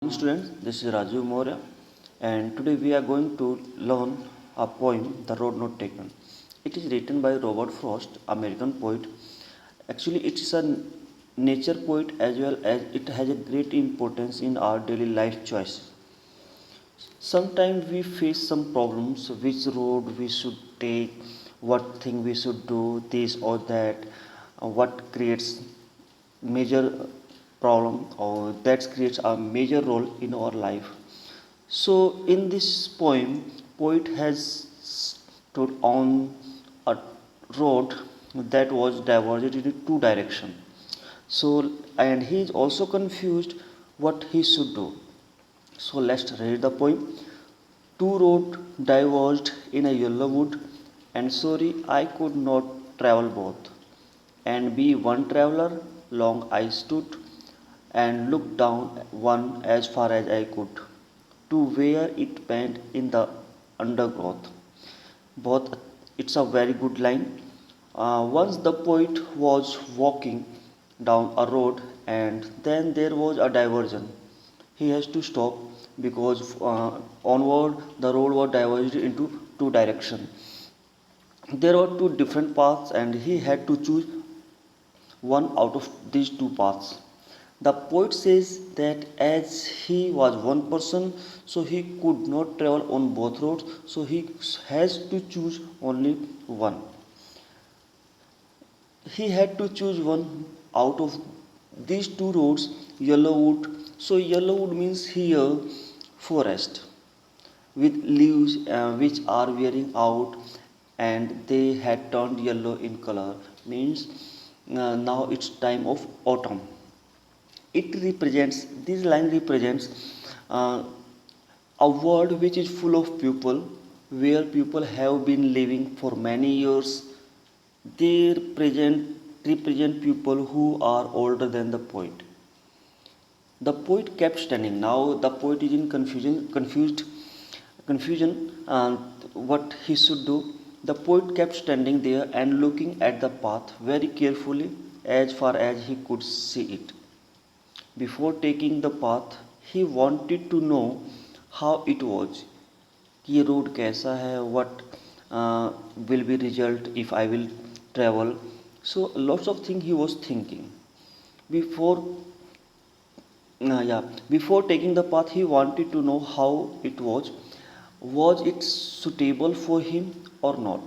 Students, this is Raju Moria, and today we are going to learn a poem, The Road Not Taken. It is written by Robert Frost, American poet. Actually, it is a nature poet as well as it has a great importance in our daily life choices. Sometimes we face some problems, which road we should take, what thing we should do, this or that, what creates major problem or that creates a major role in our life. So in this poem, poet has stood on a road that was diverged into two directions. So and he is also confused what he should do. So let's read the poem. Two roads diverged in a yellow wood, and sorry I could not travel both. And be one traveller, long I stood, and looked down one as far as I could, to where it bent in the undergrowth. Both it's a very good line. Once the poet was walking down a road, and then there was a diversion. He has to stop because onward the road was diverged into two directions. There were two different paths, and he had to choose one out of these two paths. The poet says that as he was one person, so he could not travel on both roads, so he has to choose only one. He had to choose one out of these two roads, Yellowwood. So, Yellowwood means here forest with leaves which are wearing out and they had turned yellow in color, means now it's time of autumn. It represents, this line represents uh, a world which is full of people, where people have been living for many years. They represent people who are older than the poet. The poet kept standing. Now the poet is in confusion what he should do. The poet kept standing there and looking at the path very carefully as far as he could see it. Before taking the path, he wanted to know how it was. कि ये road कैसा है, what will be result if I will travel. So lots of things he was thinking. Before before taking the path, he wanted to know how it was. Was it suitable for him or not?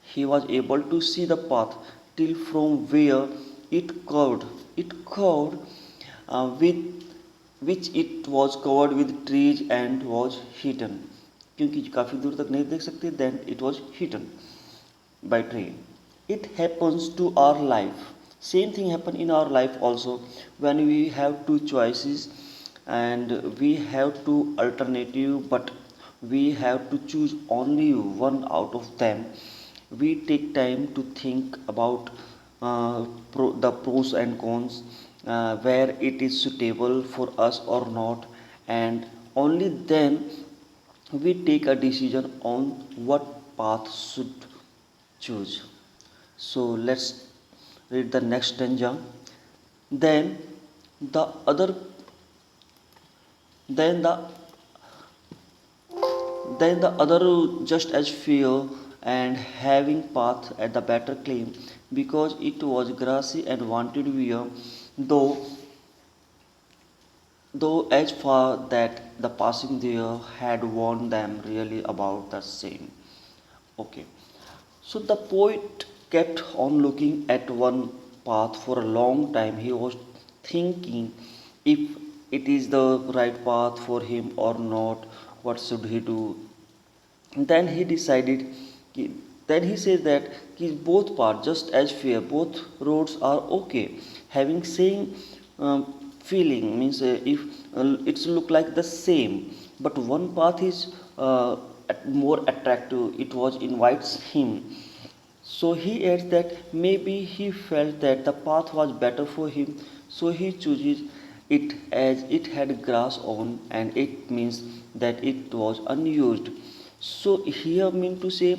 He was able to see the path till from where it curved. It curved with which it was covered with trees and was hidden. क्योंकि काफ़ी दूर तक नहीं देख सकते, then it was hidden by tree. It happens to our life. Same thing happen in our life also, when we have two choices and we have two alternative, but we have to choose only one out of them. We take time to think about the pros and cons, where it is suitable for us or not, and only then we take a decision on what path should choose. So let's read the next stanza. Then the other, then the then the other just as fear and having path at the better claim, because it was grassy and wanted wear, though though as far that the passing there had warned them really about the same. Okay. So the poet kept on looking at one path for a long time. He was thinking if it is the right path for him or not, what should he do. Then he decided, then he says that both paths just as fair, both roads are okay. Having same feeling means if it's look like the same, but one path is more attractive. It was invites him, so he adds that maybe he felt that the path was better for him, so he chooses it as it had grass on and it means that it was unused. So here mean to say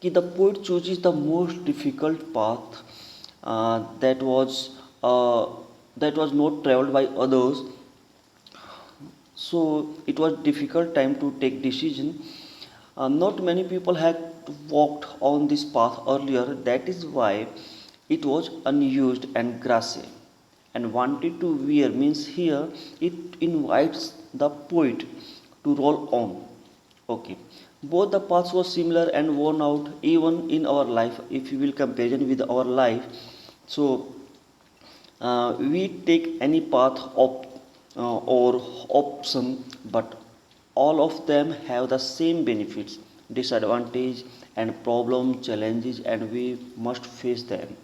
कि the poet chooses the most difficult path uh, that was uh, that was not traveled by others, so it was difficult time to take decision. Not many people had walked on this path earlier. That is why it was unused and grassy and wanted to wear means here it invites the poet to roll on. Okay, both the paths were similar and worn out even in our life. If you will comparison with our life, so we take any path or option, but all of them have the same benefits, disadvantage, and problem challenges, and we must face them.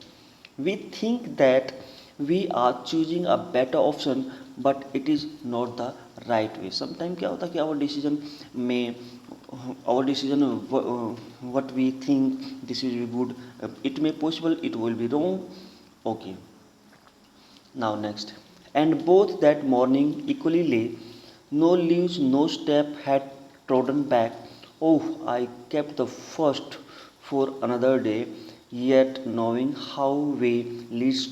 We think that we are choosing a better option, but it is not the right way. Sometimes क्या होता है कि our decision what we think this is good, it may possible it will be wrong. Okay, now next. And both that morning equally lay, no leaves, no step had trodden back. Oh, I kept the first for another day, yet knowing how way leads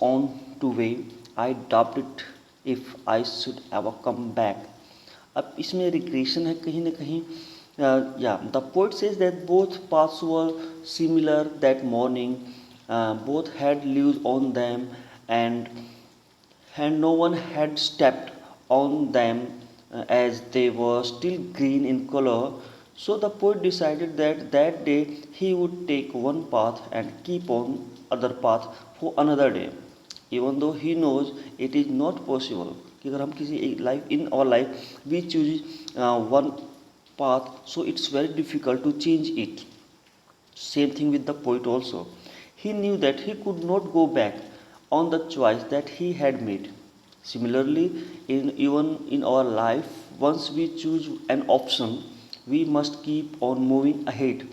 on to way, I doubted if I should ever come back. अब इसमें regression है कहीं ना कहीं. Yeah, the poet says that both paths were similar that morning. Both had leaves on them, and no one had stepped on them as they were still green in color. So the poet decided that that day he would take one path and keep on other path for another day, even though he knows it is not possible कि अगर हम किसी life in our life we choose one path, so it's very difficult to change it. Same thing with the poet also. He knew that he could not go back on the choice that he had made. Similarly, even in our life, once we choose an option, we must keep on moving ahead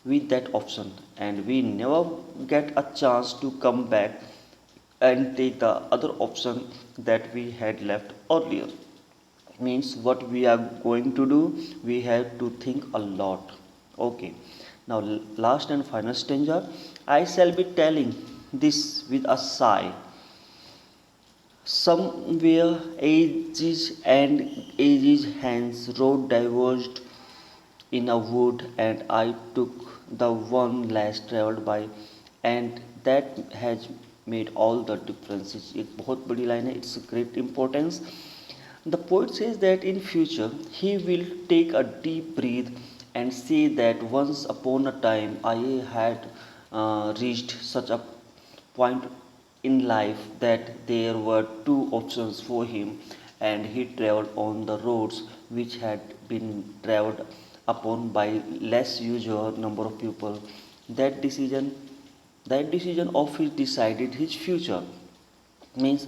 with that option, and we never get a chance to come back and take the other option that we had left earlier. Means what we are going to do, we have to think a lot. Okay, now last and final stanza. I shall be telling this with a sigh. Somewhere ages and ages hence road diverged in a wood, and I took the one less traveled by, and that has made all the differences. एक बहुत बड़ी line है, it's a great importance. The poet says that in future he will take a deep breath and say that once upon a time I had reached such a point in life that there were two options for him, and he traveled on the roads which had been traveled upon by less usual number of people. That decision, that decision of his decided his future. Means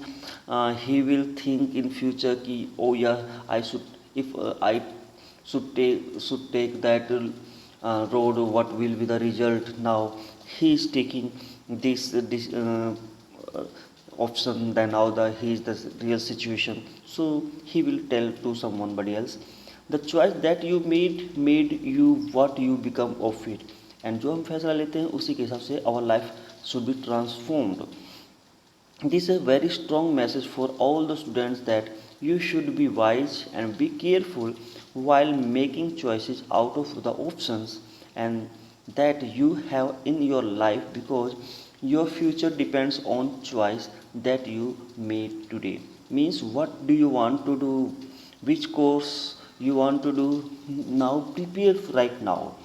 he will think in future ki oh yeah I should, if I should take that road, what will be the result. Now he is taking this uh, option, then now the he is the real situation, so he will tell to somebody else. The choice that you made you what you become of it. And जो हम फैसला लेते हैं उसी के हिसाब से our life should be transformed. This is a very strong message for all the students that you should be wise and be careful while making choices out of the options and that you have in your life, because your future depends on choice that you made today. Means what do you want to do, which course you want to do, now prepare right now,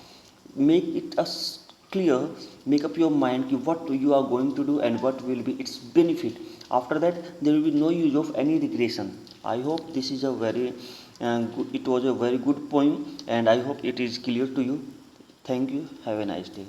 make it as clear, make up your mind what you are going to do and what will be its benefit. After that there will be no use of any regression. I hope this is a very good, it was a very good point, and I hope it is clear to you. Thank you, have a nice day.